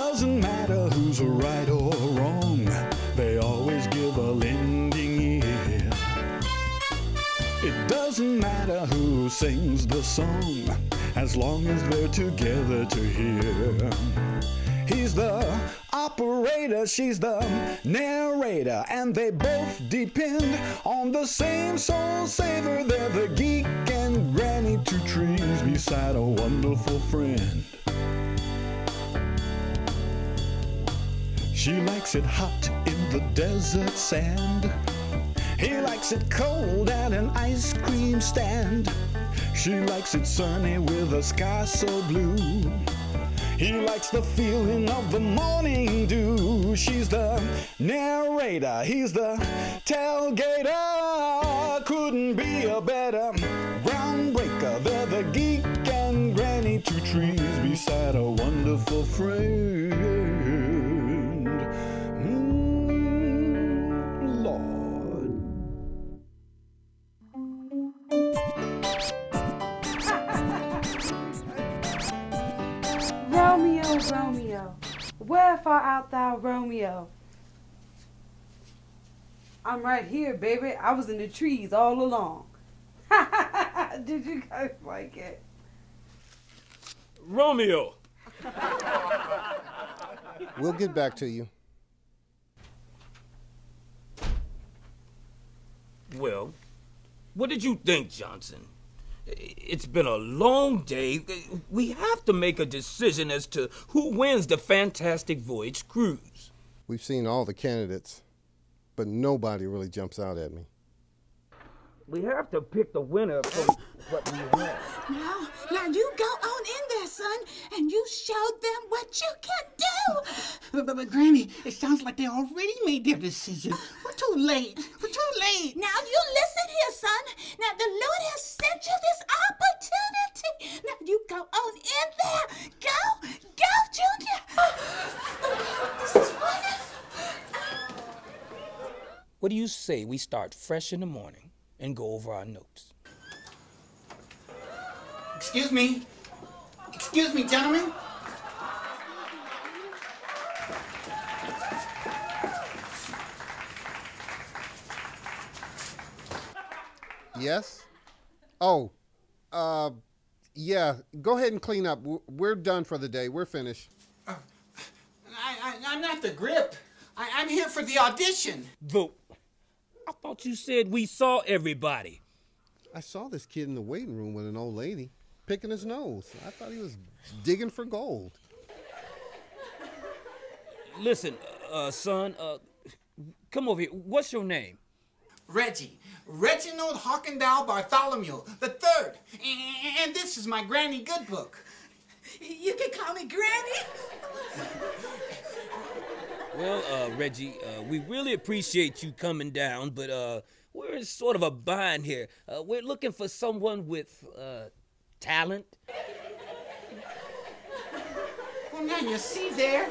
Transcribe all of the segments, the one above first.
doesn't matter who's right or wrong, they always give a lending ear. It doesn't matter who sings the song, as long as they're together to hear. He's the operator, she's the narrator, and they both depend on the same soul saver. They're the geek and granny, two trees beside a wonderful friend. She likes it hot in the desert sand. He likes it cold at an ice cream stand. She likes it sunny with a sky so blue. He likes the feeling of the morning dew. She's the narrator, he's the tailgater. Couldn't be a better groundbreaker. They're the geek and granny, two trees beside a wonderful friend. Lord. Romeo, Romeo, wherefore art thou, Romeo? I'm right here, baby. I was in the trees all along. Did you guys like it? Romeo! We'll get back to you. Well, what did you think, Johnson? It's been a long day. We have to make a decision as to who wins the Fantastic Voyage cruise. We've seen all the candidates, but nobody really jumps out at me. We have to pick the winner from what we have. Now you go on in there, son, and you show them what you can do. But Granny, it sounds like they already made their decision. We're too late. We're too late. Now you listen here, son. Now the Lord has sent you this opportunity. Now you go on in there. Go, Junior. This is wonderful. What do you say we start fresh in the morning and go over our notes? Excuse me. Excuse me, gentlemen. Yes? Oh, yeah, go ahead and clean up. We're done for the day. We're finished. I'm not the grip. I'm here for the audition. I thought you said we saw everybody. I saw this kid in the waiting room with an old lady picking his nose. I thought he was digging for gold. Listen, son, come over here. What's your name? Reggie. Reginald Hawkendale Bartholomew the Third. And this is my Granny Good Book. You can call me Granny. Well, Reggie, we really appreciate you coming down, but we're in sort of a bind here. We're looking for someone with talent. Well, now you see there.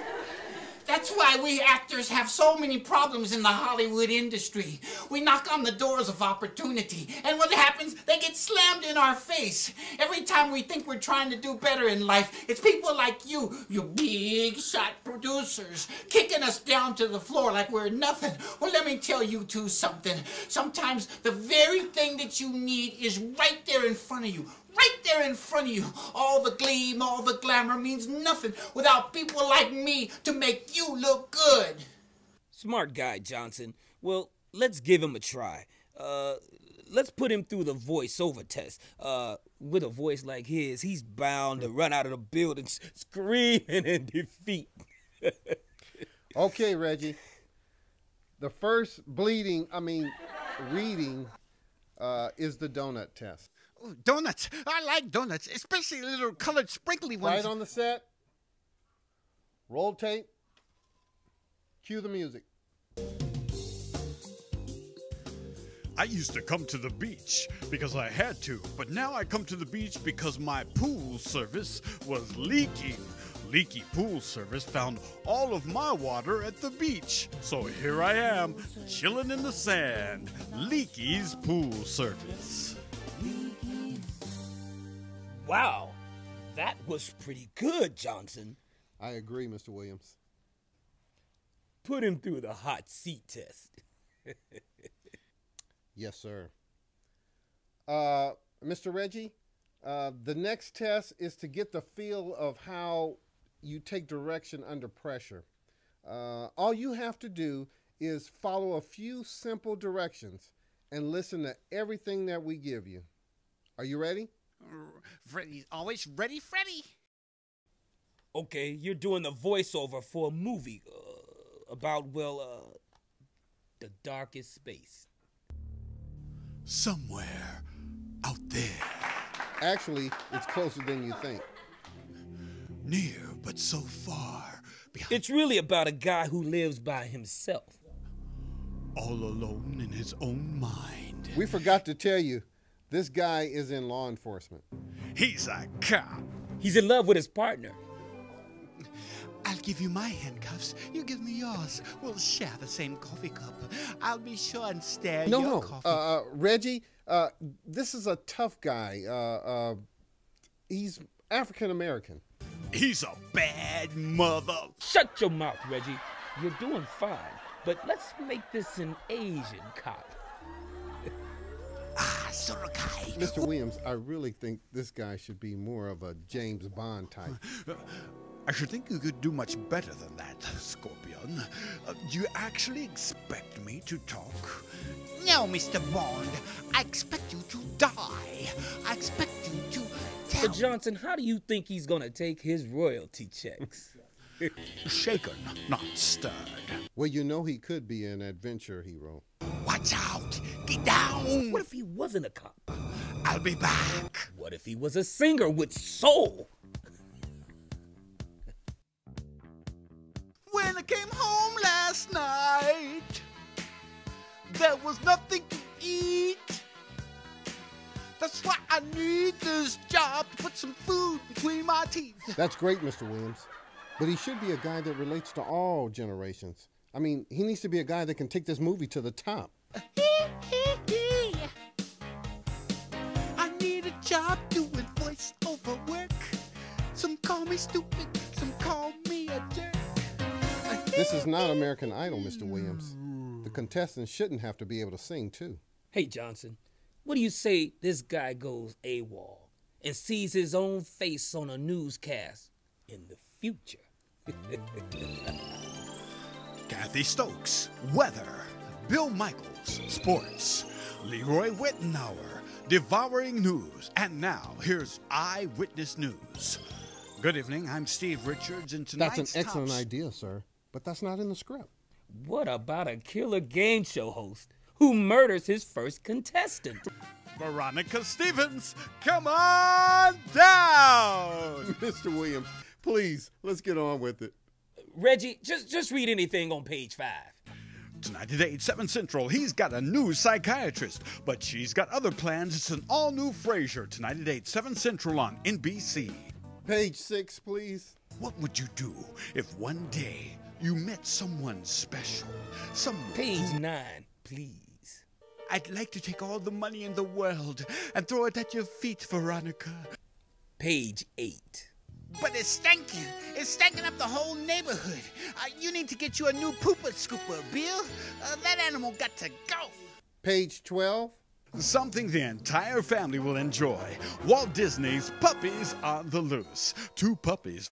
That's why we actors have so many problems in the Hollywood industry. We knock on the doors of opportunity, and what happens? They get slammed in our face. Every time we think we're trying to do better in life, it's people like you big shot producers, kicking us down to the floor like we're nothing. Well, let me tell you two something. Sometimes the very thing that you need is right there in front of you. Right there in front of you. All the gleam, all the glamour means nothing without people like me to make you look good. Smart guy, Johnson. Well, let's give him a try. Let's put him through the voiceover test. With a voice like his, he's bound to run out of the building screaming in defeat. Okay, Reggie. The first reading is the donut test. Ooh, donuts. I like donuts, especially little colored sprinkly ones. Right on the set. Roll tape. Cue the music. I used to come to the beach because I had to, but now I come to the beach because my pool service was leaking. Leaky Pool Service found all of my water at the beach. So here I am, chilling in the sand. Leaky's Pool Service. Wow, that was pretty good, Johnson. I agree, Mr. Williams. Put him through the hot seat test. Yes, sir. Mr. Reggie, the next test is to get the feel of how you take direction under pressure. All you have to do is follow a few simple directions and listen to everything that we give you. Are you ready? Freddy's always ready, Freddy. Okay, you're doing the voiceover for a movie about, well, the darkest space. Somewhere out there, Actually, it's closer than you think. near but so far behind, It's really about a guy who lives by himself. all alone in his own mind. We forgot to tell you, this guy is in law enforcement. He's a cop. He's in love with his partner. I'll give you my handcuffs. You give me yours. We'll share the same coffee cup. I'll be sure and stare your coffee. Reggie, this is a tough guy. He's African American. He's a bad mother. Shut your mouth, Reggie. You're doing fine, but let's make this an Asian cop. Surukai. Mr. Williams, I really think this guy should be more of a James Bond type. I should think you could do much better than that, Scorpion. Do you actually expect me to talk? No, Mr. Bond. I expect you to die. I expect you to tell. But Johnson, how do you think he's gonna take his royalty checks? Shaken, not stirred. Well, you know he could be an adventure hero. Watch out! Get down! What if he wasn't a cop? I'll be back. What if he was a singer with soul? When I came home last night, there was nothing to eat. That's why I need this job to put some food between my teeth. That's great, Mr. Williams. But he should be a guy that relates to all generations. I mean, he needs to be a guy that can take this movie to the top. I need a job doing voice-over work. Some call me stupid, some call me a jerk. This is not American Idol, Mr. Williams. The contestants shouldn't have to be able to sing, too. Hey, Johnson, what do you say this guy goes AWOL and sees his own face on a newscast in the future? Kathy Stokes, weather. Bill Michaels, sports. Leroy Wittenauer, devouring news. And now, here's Eyewitness News. Good evening, I'm Steve Richards, and tonight's That's an excellent idea, sir. But that's not in the script. What about a killer game show host who murders his first contestant? Veronica Stevens, come on down! Mr. Williams, please, let's get on with it. Reggie, just read anything on page 5. Tonight at 8, 7 Central, he's got a new psychiatrist, but she's got other plans. It's an all-new Frasier, tonight at 8, 7 Central on NBC. Page 6, please. What would you do if one day you met someone special? Someone Page 9, please. I'd like to take all the money in the world and throw it at your feet, Veronica. Page 8. But it's stinking. It's stinking up the whole neighborhood. You need to get you a new pooper scooper, Bill. That animal got to go. Page 12. Something the entire family will enjoy. Walt Disney's Puppies on the Loose. 2 puppies